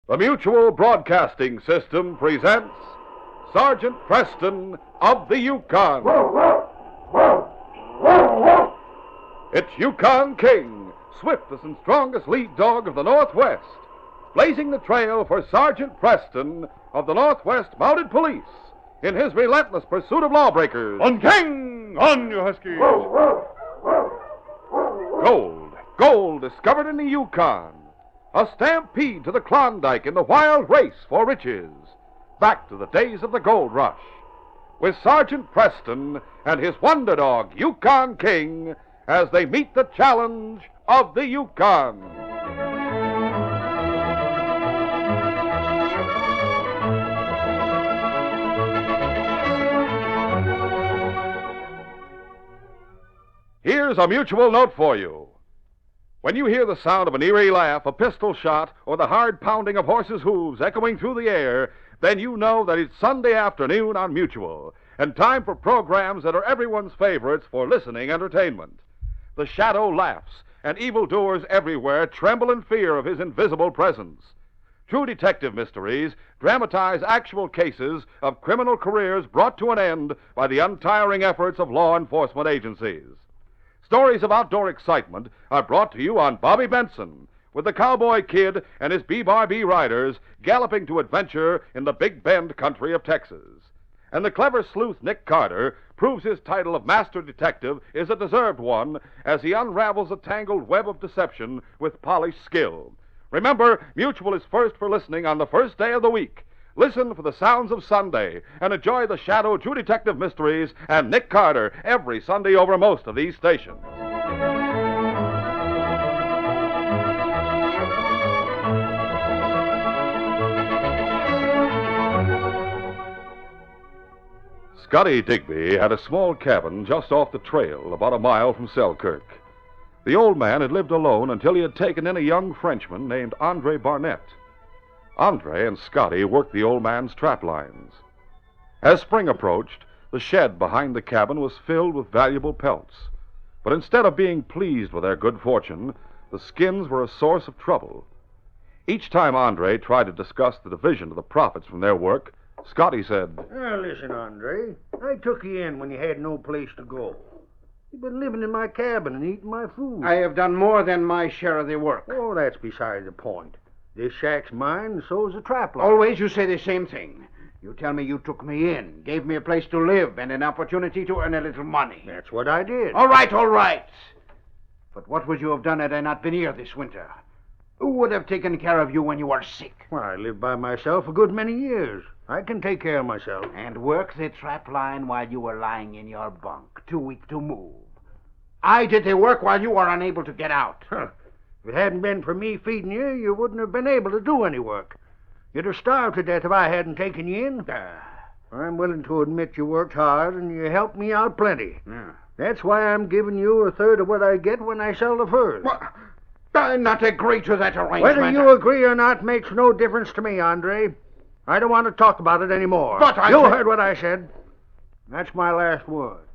The Mutual Broadcasting System presents Sergeant Preston of the Yukon. It's Yukon King, swiftest and strongest lead dog of the Northwest, blazing the trail for Sergeant Preston of the Northwest Mounted Police in his relentless pursuit of lawbreakers. On King! On, you huskies! Gold discovered in the Yukon. A stampede to the Klondike in the wild race for riches. Back to the days of the gold rush. With Sergeant Preston and his wonder dog, Yukon King, as they meet the challenge of the Yukon. Here's a mutual note for you. When you hear the sound of an eerie laugh, a pistol shot, or the hard pounding of horses' hooves echoing through the air, then you know that it's Sunday afternoon on Mutual, and time for programs that are everyone's favorites for listening entertainment. The shadow laughs, and evildoers everywhere tremble in fear of his invisible presence. True detective mysteries dramatize actual cases of criminal careers brought to an end by the untiring efforts of law enforcement agencies. Stories of outdoor excitement are brought to you on Bobby Benson, with the Cowboy Kid and his B-Bar-B riders galloping to adventure in the Big Bend country of Texas. And the clever sleuth Nick Carter proves his title of Master Detective is a deserved one as he unravels a tangled web of deception with polished skill. Remember, Mutual is first for listening on the first day of the week. Listen for the sounds of Sunday and enjoy the Shadow True Detective Mysteries and Nick Carter every Sunday over most of these stations. Scotty Digby had a small cabin just off the trail, about a mile from Selkirk. The old man had lived alone until he had taken in a young Frenchman named Andre Barnett. Andre and Scotty worked the old man's trap lines. As spring approached, the shed behind the cabin was filled with valuable pelts. But instead of being pleased with their good fortune, the skins were a source of trouble. Each time Andre tried to discuss the division of the profits from their work, Scotty said, Listen, Andre, I took you in when you had no place to go. You've been living in my cabin and eating my food. I have done more than my share of the work. Oh, that's beside the point. This shack's mine, and so's the trap line. Always you say the same thing. You tell me you took me in, gave me a place to live, and an opportunity to earn a little money. That's what I did. All right. But what would you have done had I not been here this winter? Who would have taken care of you when you were sick? Well, I lived by myself a good many years. I can take care of myself. And work the trap line while you were lying in your bunk, too weak to move. I did the work while you were unable to get out. Huh. If it hadn't been for me feeding you, you wouldn't have been able to do any work. You'd have starved to death if I hadn't taken you in. I'm willing to admit you worked hard, and you helped me out plenty. Yeah. That's why I'm giving you a third of what I get when I sell the furs. Well, I not agree to that arrangement. Whether you agree or not makes no difference to me, Andre. I don't want to talk about it anymore. But You heard what I said. That's my last word.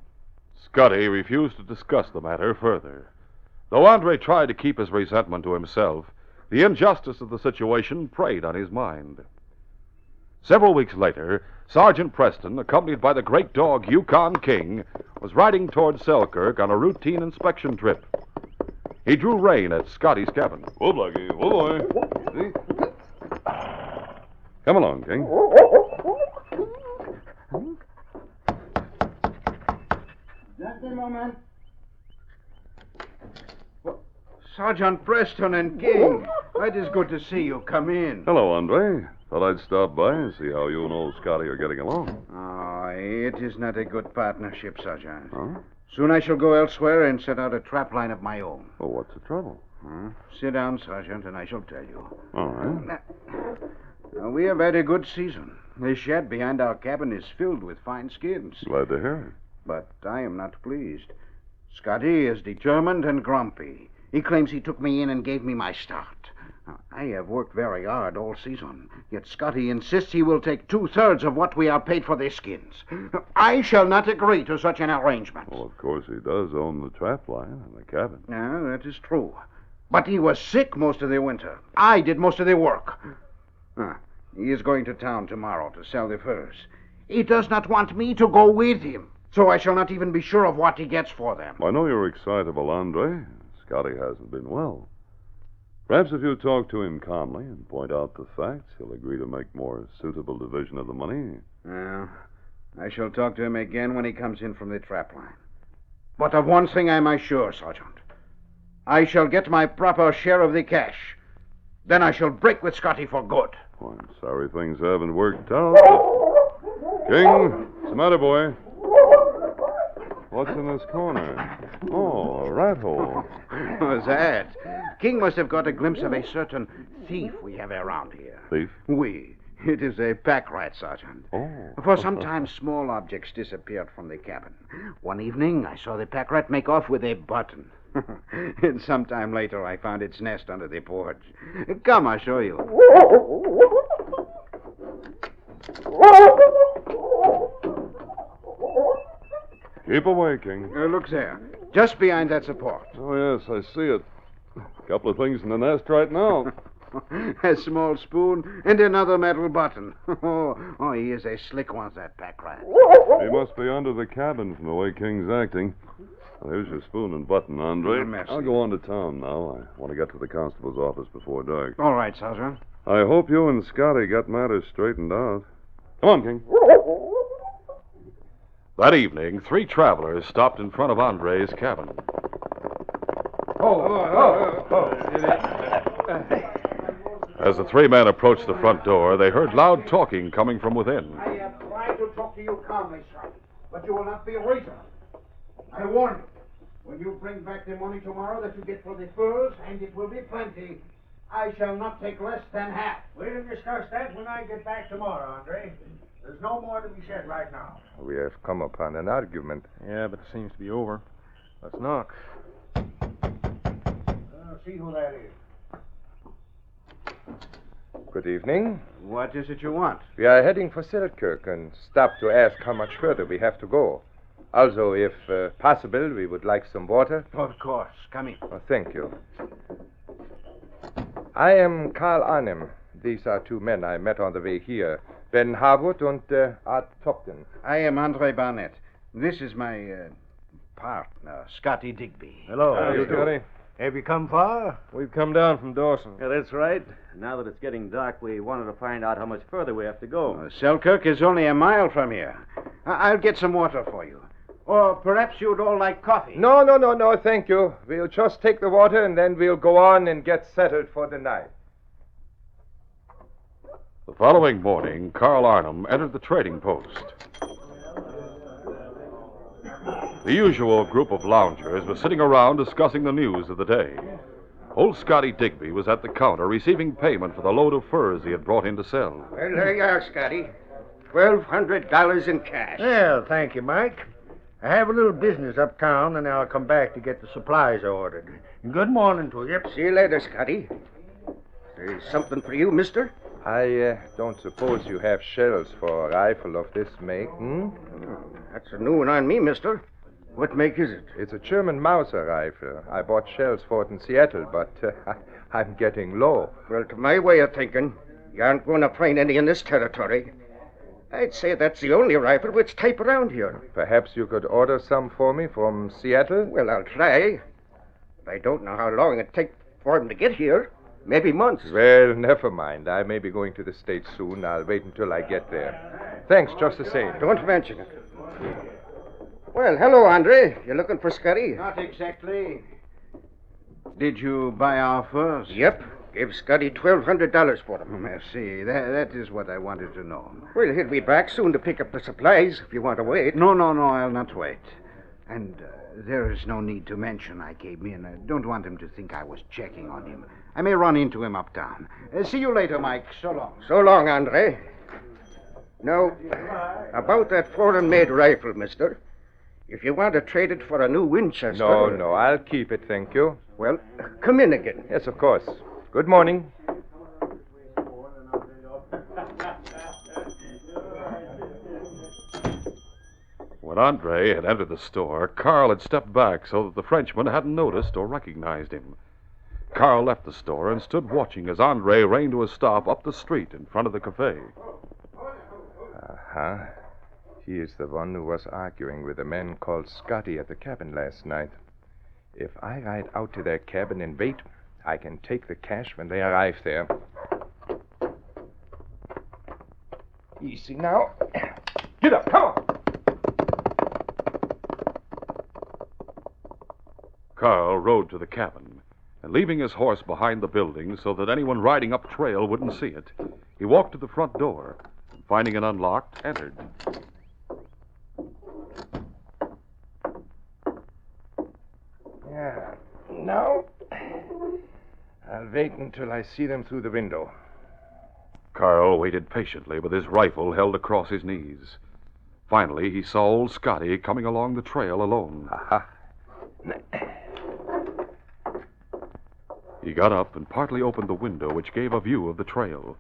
Scotty refused to discuss the matter further. Though Andre tried to keep his resentment to himself, the injustice of the situation preyed on his mind. Several weeks later, Sergeant Preston, accompanied by the great dog Yukon King, was riding toward Selkirk on a routine inspection trip. He drew rein at Scotty's cabin. Whoa, Blackie. Whoa, boy. Come along, King. Just a moment. Sergeant Preston and King, it is good to see you. Come in. Hello, Andre. Thought I'd stop by and see how you and old Scotty are getting along. Oh, it is not a good partnership, Sergeant. Huh? Soon I shall go elsewhere and set out a trap line of my own. Oh, what's the trouble? Sit down, Sergeant, and I shall tell you. All right. Now, we have had a good season. The shed behind our cabin is filled with fine skins. Glad to hear it. But I am not pleased. Scotty is determined and grumpy. He claims he took me in and gave me my start. Now, I have worked very hard all season, yet Scotty insists he will take 2/3 of what we are paid for their skins. I shall not agree to such an arrangement. Well, of course he does own the trap line and the cabin. No, that is true. But he was sick most of the winter. I did most of the work. He is going to town tomorrow to sell the furs. He does not want me to go with him, so I shall not even be sure of what he gets for them. I know you're excitable, Andre. Scotty hasn't been well. Perhaps if you talk to him calmly and point out the facts, he'll agree to make more suitable division of the money. Well, I shall talk to him again when he comes in from the trap line. But of one thing I am sure, Sergeant. I shall get my proper share of the cash. Then I shall break with Scotty for good. Well, I'm sorry things haven't worked out. King, what's the matter, boy? What's in this corner? Oh, a rat hole. What's that? King must have got a glimpse of a certain thief we have around here. Thief? It is a pack rat, Sergeant. Oh. For some time, small objects disappeared from the cabin. One evening, I saw the pack rat make off with a button. And some time later, I found its nest under the porch. Come, I'll show you. Keep away, King. Look there. Just behind that support. Oh, yes, I see it. A couple of things in the nest right now. A small spoon and another metal button. Oh, he is a slick one, that pack rat. He must be under the cabin from the way King's acting. Well, there's your spoon and button, Andre. Merci. I'll go on to town now. I want to get to the constable's office before dark. All right, Sergeant. I hope you and Scotty got matters straightened out. Come on, King. That evening, 3 travelers stopped in front of Andre's cabin. As the 3 men approached the front door, they heard loud talking coming from within. I have tried to talk to you calmly, sir, but you will not be reasonable. I warn you, when you bring back the money tomorrow that you get for the furs, and it will be plenty, I shall not take less than half. We'll discuss that when I get back tomorrow, Andre. There's no more to be said right now. We have come upon an argument. Yeah, but it seems to be over. Let's knock. See who that is. Good evening. What is it you want? We are heading for Selkirk and stop to ask how much further we have to go. Also, if possible, we would like some water. Of course. Come in. Oh, thank you. I am Karl Arnim. These are 2 men I met on the way here. Ben Harwood and Art Topton. I am Andre Barnett. This is my partner, Scotty Digby. Hello. How do you do? Scotty. Have you come far? We've come down from Dawson. Yeah, that's right. Now that it's getting dark, we wanted to find out how much further we have to go. Selkirk is only a mile from here. I'll get some water for you. Or perhaps you'd all like coffee. No, thank you. We'll just take the water and then we'll go on and get settled for the night. The following morning, Carl Arnhem entered the trading post. The usual group of loungers was sitting around discussing the news of the day. Old Scotty Digby was at the counter receiving payment for the load of furs he had brought in to sell. Well, there you are, Scotty. $1,200 in cash. Well, thank you, Mike. I have a little business uptown, and I'll come back to get the supplies ordered. Good morning to you. See you later, Scotty. There's something for you, mister? I don't suppose you have shells for a rifle of this make, That's a new one on me, mister. What make is it? It's a German Mauser rifle. I bought shells for it in Seattle, but I'm getting low. Well, to my way of thinking, you aren't going to find any in this territory. I'd say that's the only rifle which type around here. Perhaps you could order some for me from Seattle? Well, I'll try. But I don't know how long it'd take for him to get here. Maybe months. Well, never mind. I may be going to the States soon. I'll wait until I get there. Thanks, just the same. Don't mention it. Well, hello, Andre. You looking for Scotty? Not exactly. Did you buy our furs? Yep. Gave Scotty $1,200 for them. Merci. That is what I wanted to know. Well, he'll be back soon to pick up the supplies if you want to wait. No, I'll not wait. And there is no need to mention I came in. I don't want him to think I was checking on him. I may run into him uptown. See you later, Mike. So long. So long, Andre. Now, about that foreign-made rifle, mister. If you want to trade it for a new Winchester... No, I'll keep it, thank you. Well, come in again. Yes, of course. Good morning. When Andre had entered the store, Carl had stepped back so that the Frenchman hadn't noticed or recognized him. Carl left the store and stood watching as Andre reined to a stop up the street in front of the cafe. Uh-huh. He is the one who was arguing with a man called Scotty at the cabin last night. If I ride out to their cabin and wait, I can take the cash when they arrive there. Easy now. Get up, come on! Carl rode to the cabin, and leaving his horse behind the building so that anyone riding up trail wouldn't see it, he walked to the front door, and finding it unlocked, entered. Yeah. Now, I'll wait until I see them through the window. Carl waited patiently with his rifle held across his knees. Finally, he saw old Scotty coming along the trail alone. Aha. He got up and partly opened the window, which gave a view of the trail.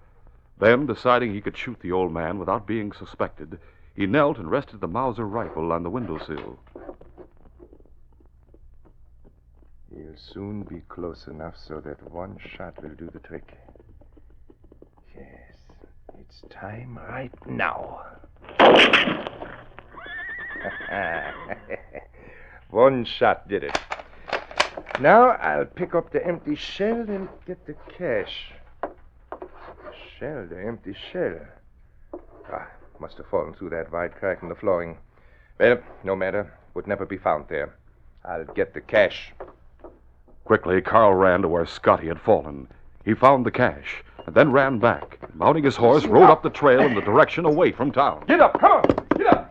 Then, deciding he could shoot the old man without being suspected, he knelt and rested the Mauser rifle on the windowsill. He'll soon be close enough so that one shot will do the trick. Yes, it's time right now. One shot did it. Now I'll pick up the empty shell and get the cash. The empty shell. Must have fallen through that wide crack in the flooring. Well, no matter. Would never be found there. I'll get the cash. Quickly, Carl ran to where Scotty had fallen. He found the cash, and then ran back. Mounting his horse, rode up the trail in the direction away from town. Get up, come on, get up!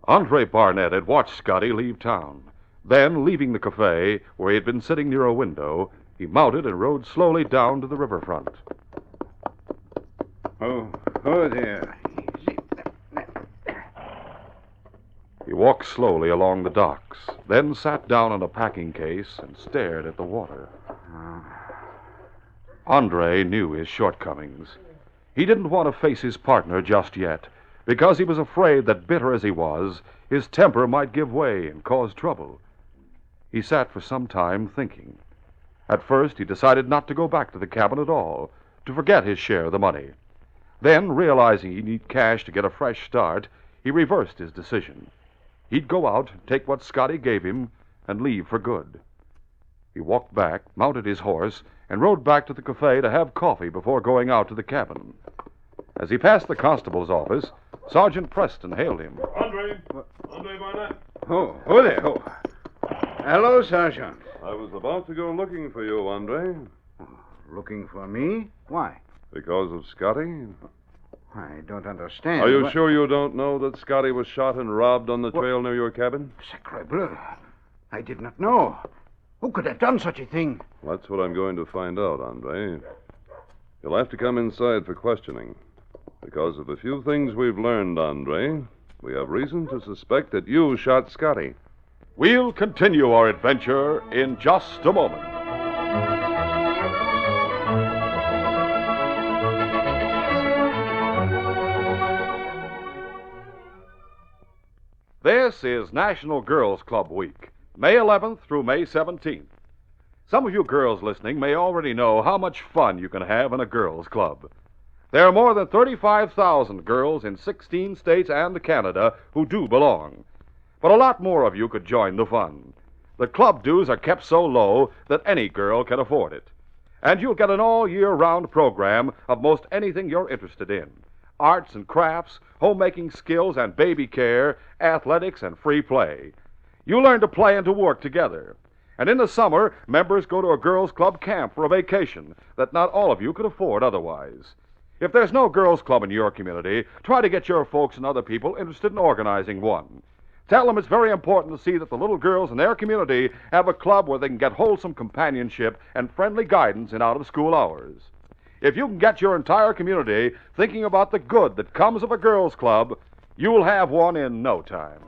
Andre Barnett had watched Scotty leave town. Then, leaving the cafe, where he had been sitting near a window, he mounted and rode slowly down to the riverfront. Oh there. He walked slowly along the docks, then sat down on a packing case and stared at the water. Andre knew his shortcomings. He didn't want to face his partner just yet, because he was afraid that, bitter as he was, his temper might give way and cause trouble. He sat for some time thinking. At first, he decided not to go back to the cabin at all, to forget his share of the money. Then, realizing he'd need cash to get a fresh start, he reversed his decision. He'd go out, take what Scotty gave him, and leave for good. He walked back, mounted his horse, and rode back to the cafe to have coffee before going out to the cabin. As he passed the constable's office, Sergeant Preston hailed him. Andre Barnett. Oh there. Oh. Hello, Sergeant. I was about to go looking for you, Andre. Looking for me? Why? Because of Scotty? I don't understand. Are you sure you don't know that Scotty was shot and robbed on the What? trail near your cabin? Sacre bleu. I did not know. Who could have done such a thing? That's what I'm going to find out, Andre. You'll have to come inside for questioning. Because of a few things we've learned, Andre, we have reason to suspect that you shot Scotty. We'll continue our adventure in just a moment. This is National Girls Club Week, May 11th through May 17th. Some of you girls listening may already know how much fun you can have in a girls' club. There are more than 35,000 girls in 16 states and Canada who do belong. But a lot more of you could join the fun. The club dues are kept so low that any girl can afford it. And you'll get an all-year-round program of most anything you're interested in. Arts and crafts, homemaking skills and baby care, athletics and free play. You learn to play and to work together. And in the summer, members go to a girls' club camp for a vacation that not all of you could afford otherwise. If there's no girls' club in your community, try to get your folks and other people interested in organizing one. Tell them it's very important to see that the little girls in their community have a club where they can get wholesome companionship and friendly guidance in out-of-school hours. If you can get your entire community thinking about the good that comes of a girls' club, you'll have one in no time.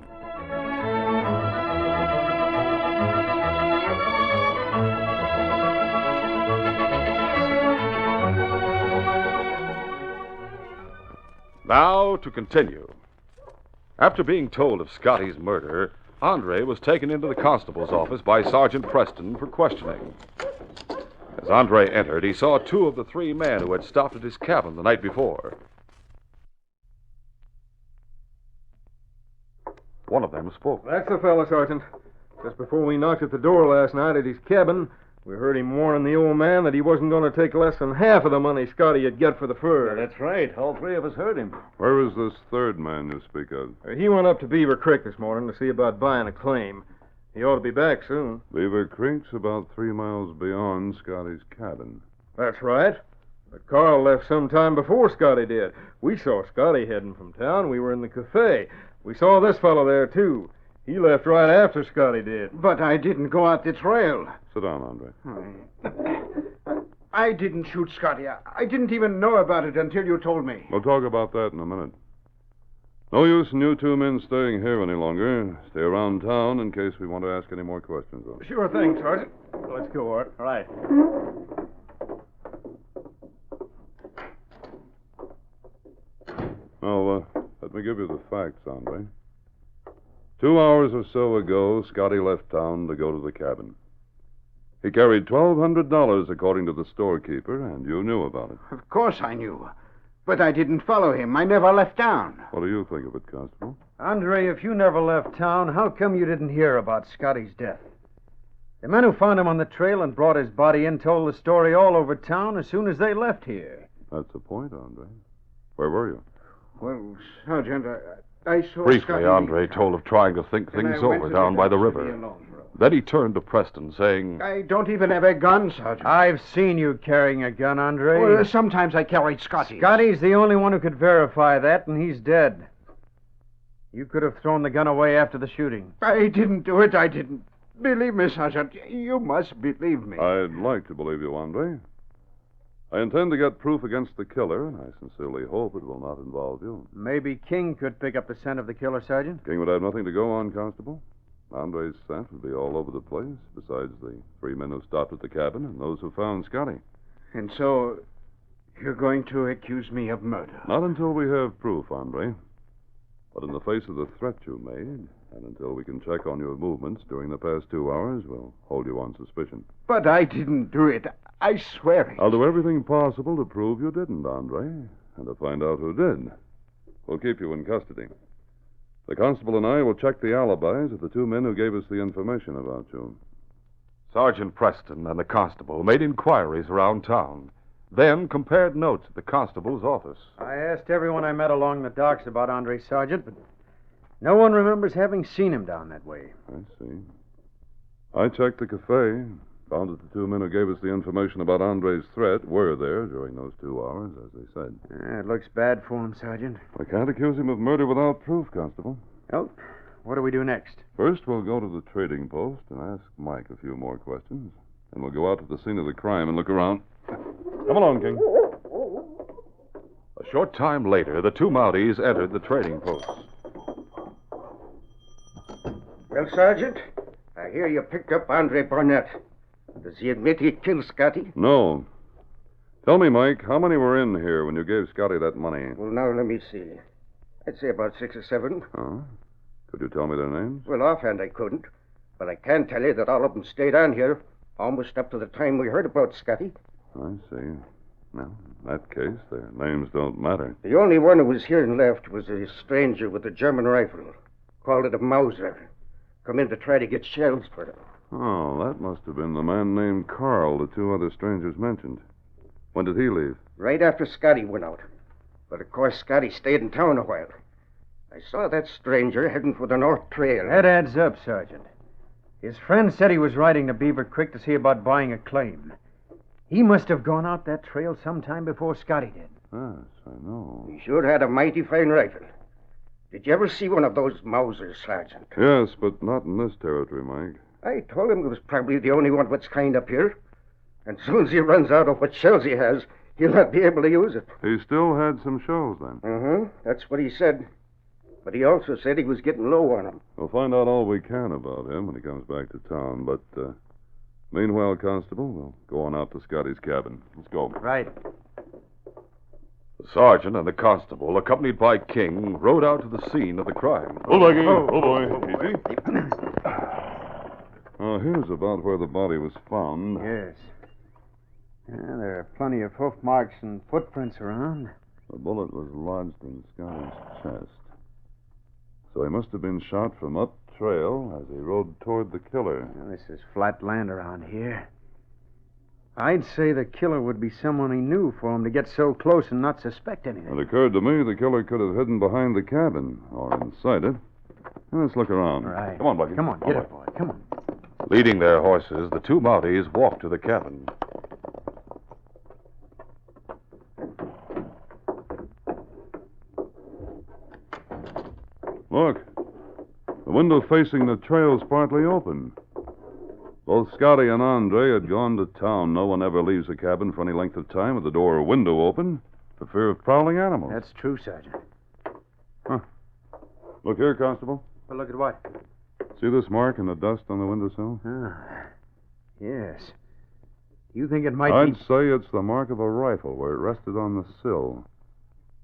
Now to continue. After being told of Scotty's murder, Andre was taken into the constable's office by Sergeant Preston for questioning. As Andre entered, he saw two of the three men who had stopped at his cabin the night before. One of them spoke. That's the fellow, Sergeant. Just before we knocked at the door last night at his cabin, we heard him warning the old man that he wasn't going to take less than half of the money Scotty would get for the fur. That's right. All three of us heard him. Where is this third man you speak of? He went up to Beaver Creek this morning to see about buying a claim. He ought to be back soon. Beaver Creek's about 3 miles beyond Scotty's cabin. That's right. But Carl left some time before Scotty did. We saw Scotty heading from town. We were in the cafe. We saw this fellow there, too. He left right after Scotty did. But I didn't go out the trail. Sit down, Andre. I didn't shoot Scotty. I didn't even know about it until you told me. We'll talk about that in a minute. No use in you two men staying here any longer. Stay around town in case we want to ask any more questions. Sure thing, Sergeant. Let's go, Art. All right. Now, let me give you the facts, Andre. 2 hours or so ago, Scotty left town to go to the cabin. He carried $1,200 according to the storekeeper, and you knew about it. Of course I knew. But I didn't follow him. I never left town. What do you think of it, Constable? Andre, if you never left town, how come you didn't hear about Scotty's death? The men who found him on the trail and brought his body in told the story all over town as soon as they left here. That's the point, Andre. Where were you? Well, Sergeant, I saw Briefly, Scotty... Andre told of trying to think things over down by the river. Then he turned to Preston, saying... I don't even have a gun, Sergeant. I've seen you carrying a gun, Andre. Well, sometimes I carried Scotty's. Scotty's the only one who could verify that, and he's dead. You could have thrown the gun away after the shooting. I didn't do it. I didn't. Believe me, Sergeant. You must believe me. I'd like to believe you, Andre. I intend to get proof against the killer, and I sincerely hope it will not involve you. Maybe King could pick up the scent of the killer, Sergeant. King would have nothing to go on, Constable. Andre's scent would be all over the place, besides the 3 men who stopped at the cabin and those who found Scotty. And so, you're going to accuse me of murder? Not until we have proof, Andre. But in the face of the threat you made, and until we can check on your movements during the past 2 hours, we'll hold you on suspicion. But I didn't do it. I swear it. I'll do everything possible to prove you didn't, Andre, and to find out who did. We'll keep you in custody. The constable and I will check the alibis of the 2 men who gave us the information about you. Sergeant Preston and the constable made inquiries around town, then compared notes at the constable's office. I asked everyone I met along the docks about Andre, Sergeant, but no one remembers having seen him down that way. I see. I checked the cafe, found that the 2 men who gave us the information about Andre's threat were there during those 2 hours, as they said. It looks bad for him, Sergeant. I can't accuse him of murder without proof, Constable. Oh, what do we do next? First, we'll go to the trading post and ask Mike a few more questions. And we'll go out to the scene of the crime and look around. Come along, King. A short time later, the 2 Mounties entered the trading post. Well, Sergeant, I hear you picked up Andre Barnett. Does he admit he killed Scotty? No. Tell me, Mike, how many were in here when you gave Scotty that money? Well, now, let me see. I'd say about 6 or 7. Oh? Could you tell me their names? Well, offhand I couldn't. But I can tell you that all of them stayed on here almost up to the time we heard about Scotty. I see. Now, in that case, their names don't matter. The only one who was here and left was a stranger with a German rifle. Called it a Mauser. Come in to try to get shells for him. Oh, that must have been the man named Carl the 2 other strangers mentioned. When did he leave? Right after Scotty went out. But, of course, Scotty stayed in town a while. I saw that stranger heading for the North Trail. That adds up, Sergeant. His friend said he was riding to Beaver Creek to see about buying a claim. He must have gone out that trail sometime before Scotty did. Yes, I know. He sure had a mighty fine rifle. Did you ever see one of those Mausers, Sergeant? Yes, but not in this territory, Mike. I told him it was probably the only one of its kind up here. And as soon as he runs out of what shells he has, he'll not be able to use it. He still had some shells, then? That's what he said. But he also said he was getting low on them. We'll find out all we can about him when he comes back to town. But, meanwhile, Constable, we'll go on out to Scotty's cabin. Let's go. Right. The sergeant and the constable, accompanied by King, rode out to the scene of the crime. Oh, Lucky. Oh, boy. Easy. Oh, here's about where the body was found. Yes. Yeah, there are plenty of hoof marks and footprints around. The bullet was lodged in Scotty's chest. So he must have been shot from up trail as he rode toward the killer. Well, this is flat land around here. I'd say the killer would be someone he knew for him to get so close and not suspect anything. It occurred to me the killer could have hidden behind the cabin or inside it. Let's look around. All right. Come on, Bucky. Come on, get up, boy. Come on. Leading their horses, the two Mounties walked to the cabin. Look. The window facing the trail's partly open. Both Scotty and Andre had gone to town. No one ever leaves a cabin for any length of time with the door or window open for fear of prowling animals. That's true, Sergeant. Huh. Look here, Constable. Well, look at what? See this mark in the dust on the windowsill? Ah, yes. You think it might I'd be... say it's the mark of a rifle where it rested on the sill.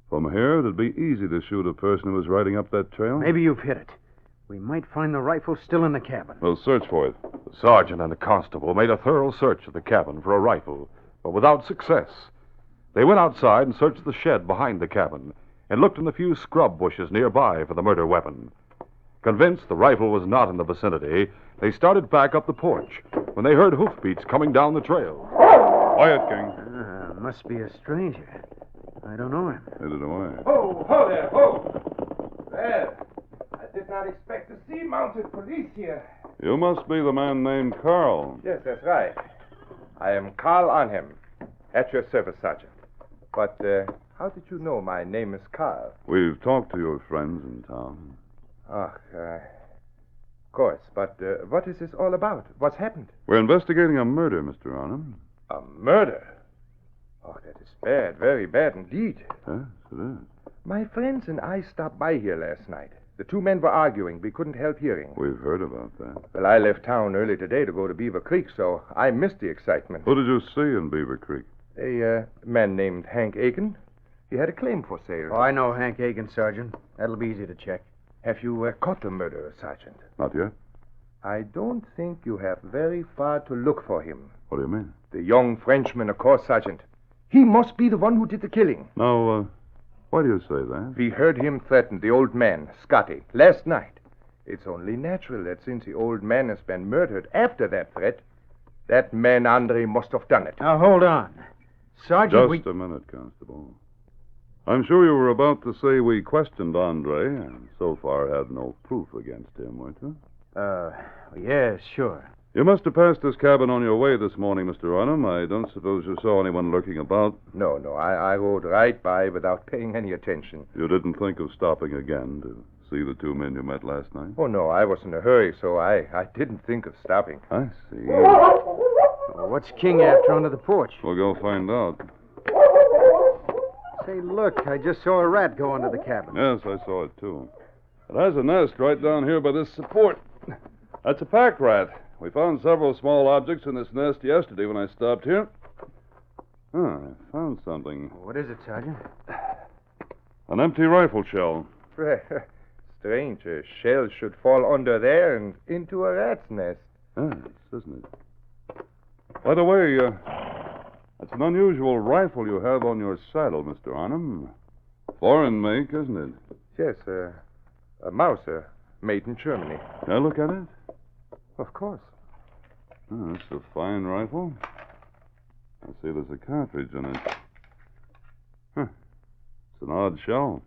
From here, it'd be easy to shoot a person who was riding up that trail. Maybe you've hit it. We might find the rifle still in the cabin. We'll search for it. The sergeant and the constable made a thorough search of the cabin for a rifle, but without success. They went outside and searched the shed behind the cabin and looked in the few scrub bushes nearby for the murder weapon. Convinced the rifle was not in the vicinity, they started back up the porch when they heard hoofbeats coming down the trail. Quiet, King. Must be a stranger. I don't know him. Neither do I. Ho there, ho! Well, I did not expect to see mounted police here. You must be the man named Carl. Yes, that's right. I am Carl Arnhem, at your service, Sergeant. But how did you know my name is Carl? We've talked to your friends in town. Of course. But what is this all about? What's happened? We're investigating a murder, Mr. Arnhem. A murder? Oh, that is bad, very bad indeed. Yes, it is. My friends and I stopped by here last night. The two men were arguing. We couldn't help hearing. We've heard about that. Well, I left town early today to go to Beaver Creek, so I missed the excitement. Who did you see in Beaver Creek? A man named Hank Aiken. He had a claim for sale. Oh, I know Hank Aiken, Sergeant. That'll be easy to check. Have you caught the murderer, Sergeant? Not yet. I don't think you have very far to look for him. What do you mean? The young Frenchman, of course, Sergeant. He must be the one who did the killing. Now, why do you say that? We heard him threaten the old man, Scotty, last night. It's only natural that since the old man has been murdered after that threat, that man Andre must have done it. Now, hold on. Sergeant, Just a minute, Constable. I'm sure you were about to say we questioned Andre and so far had no proof against him, weren't you? Yes, sure. You must have passed this cabin on your way this morning, Mr. Arnhem. I don't suppose you saw anyone lurking about. No, I rode right by without paying any attention. You didn't think of stopping again to see the two men you met last night? Oh, no, I was in a hurry, so I didn't think of stopping. I see. Well, what's King after under the porch? We'll go find out. Say, look, I just saw a rat go under the cabin. Yes, I saw it, too. It has a nest right down here by this support. That's a pack rat. We found several small objects in this nest yesterday when I stopped here. I found something. What is it, Sergeant? An empty rifle shell. Strange. A shell should fall under there and into a rat's nest. Yes, isn't it? By the way, that's an unusual rifle you have on your saddle, Mr. Arnhem. Foreign make, isn't it? Yes, a Mauser, made in Germany. Can I look at it? Of course. Oh, that's a fine rifle. I see there's a cartridge in it. It's an odd shell.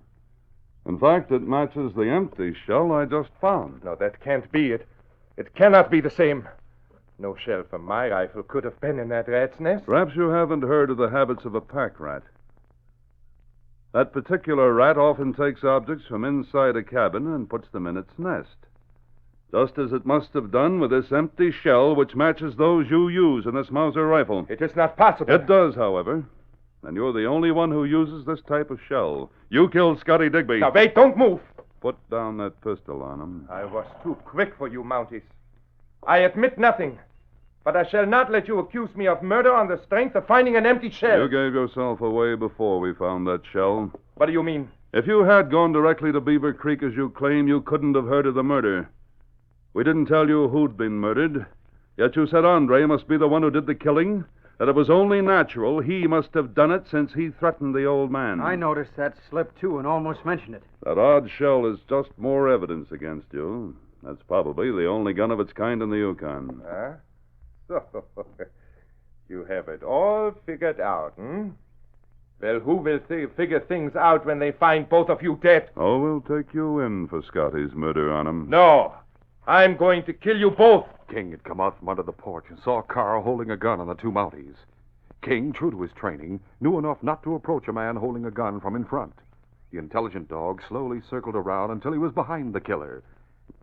In fact, it matches the empty shell I just found. No, that can't be it. It cannot be the same. No shell from my rifle could have been in that rat's nest. Perhaps you haven't heard of the habits of a pack rat. That particular rat often takes objects from inside a cabin and puts them in its nest. Just as it must have done with this empty shell, which matches those you use in this Mauser rifle. It is not possible. It does, however. And you're the only one who uses this type of shell. You killed Scotty Digby. Now, wait, don't move. Put down that pistol on him. I was too quick for you, Mounties. I admit nothing. But I shall not let you accuse me of murder on the strength of finding an empty shell. You gave yourself away before we found that shell. What do you mean? If you had gone directly to Beaver Creek as you claim, you couldn't have heard of the murder. We didn't tell you who'd been murdered, yet you said Andre must be the one who did the killing, that it was only natural he must have done it since he threatened the old man. I noticed that slip, too, and almost mentioned it. That odd shell is just more evidence against you. That's probably the only gun of its kind in the Yukon. Huh? So, you have it all figured out, Well, who will figure things out when they find both of you dead? Oh, we'll take you in for Scotty's murder on him. No. I'm going to kill you both. King had come out from under the porch and saw Carl holding a gun on the two Mounties. King, true to his training, knew enough not to approach a man holding a gun from in front. The intelligent dog slowly circled around until he was behind the killer.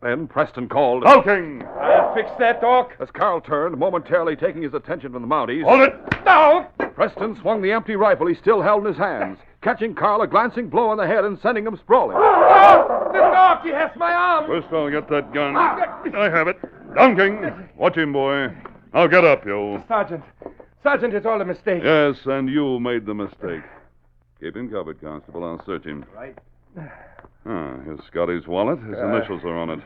Then Preston called... Halt, King! I'll fix that, Doc. As Carl turned, momentarily taking his attention from the Mounties... Hold it! No! Preston swung the empty rifle he still held in his hands, catching Carl a glancing blow on the head and sending him sprawling. Oh! The dog! He has my arm! First I'll get that gun. I have it. Down, King. Watch him, boy. Now get up, you. Sergeant, it's all a mistake. Yes, and you made the mistake. Keep him covered, Constable. I'll search him. Right. Here's Scotty's wallet. His initials are on it.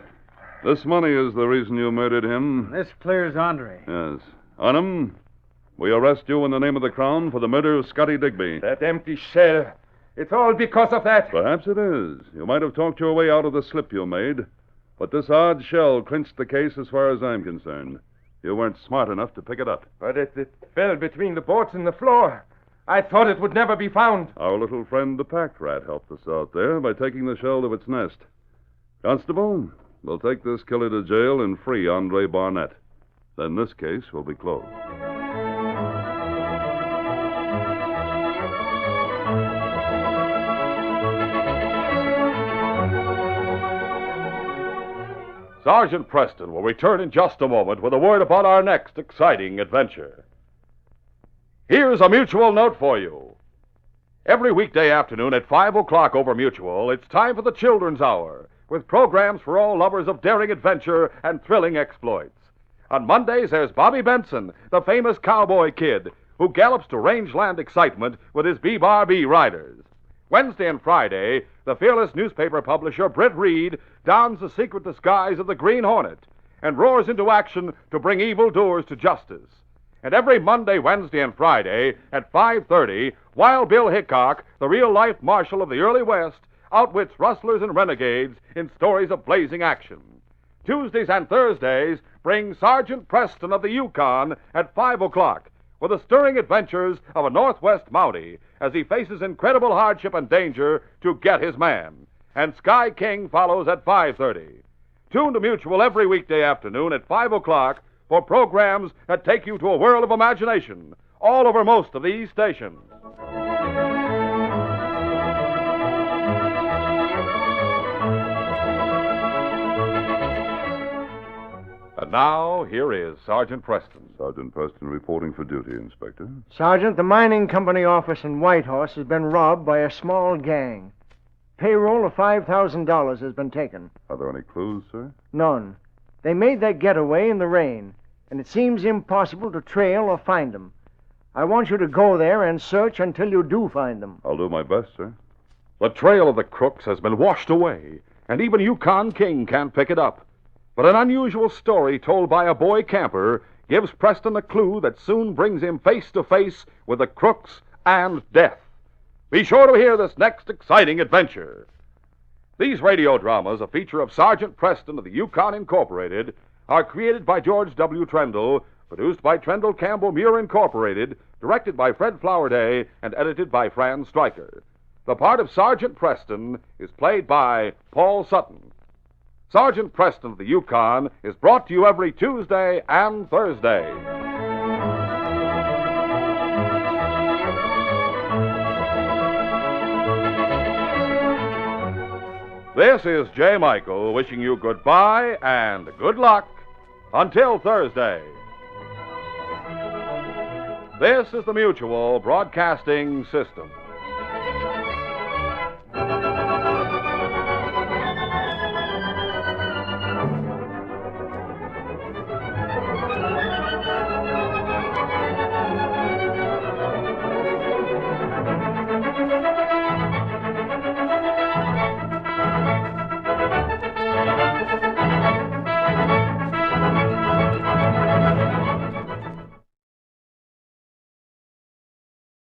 This money is the reason you murdered him. This clears Andre. Yes. On him, we arrest you in the name of the Crown for the murder of Scotty Digby. That empty shell. It's all because of that. Perhaps it is. You might have talked your way out of the slip you made, but this odd shell clinched the case as far as I'm concerned. You weren't smart enough to pick it up. But it fell between the boards and the floor. I thought it would never be found. Our little friend, the pack rat, helped us out there by taking the shell to its nest. Constable, we'll take this killer to jail and free Andre Barnett. Then this case will be closed. Sergeant Preston will return in just a moment with a word about our next exciting adventure. Here's a mutual note for you. Every weekday afternoon at 5 o'clock over Mutual, it's time for the Children's Hour, with programs for all lovers of daring adventure and thrilling exploits. On Mondays, there's Bobby Benson, the famous cowboy kid, who gallops to rangeland excitement with his B-Bar-B riders. Wednesday and Friday, the fearless newspaper publisher Britt Reed dons the secret disguise of the Green Hornet and roars into action to bring evildoers to justice. And every Monday, Wednesday, and Friday at 5:30, Wild Bill Hickok, the real-life marshal of the early West, outwits rustlers and renegades in stories of blazing action. Tuesdays and Thursdays bring Sergeant Preston of the Yukon at 5 o'clock with the stirring adventures of a Northwest Mountie as he faces incredible hardship and danger to get his man. And Sky King follows at 5:30. Tune to Mutual every weekday afternoon at 5 o'clock for programs that take you to a world of imagination all over most of these stations. And now, here is Sergeant Preston. Sergeant Preston reporting for duty, Inspector. Sergeant, the mining company office in Whitehorse has been robbed by a small gang. Payroll of $5,000 has been taken. Are there any clues, sir? None. They made their getaway in the rain, and it seems impossible to trail or find them. I want you to go there and search until you do find them. I'll do my best, sir. The trail of the crooks has been washed away, and even Yukon King can't pick it up. But an unusual story told by a boy camper gives Preston a clue that soon brings him face to face with the crooks and death. Be sure to hear this next exciting adventure. These radio dramas, a feature of Sergeant Preston of the Yukon Incorporated, are created by George W. Trendle, produced by Trendle Campbell Muir Incorporated, directed by Fred Flowerday, and edited by Fran Stryker. The part of Sergeant Preston is played by Paul Sutton. Sergeant Preston of the Yukon is brought to you every Tuesday and Thursday. This is J. Michael wishing you goodbye and good luck until Thursday. This is the Mutual Broadcasting System.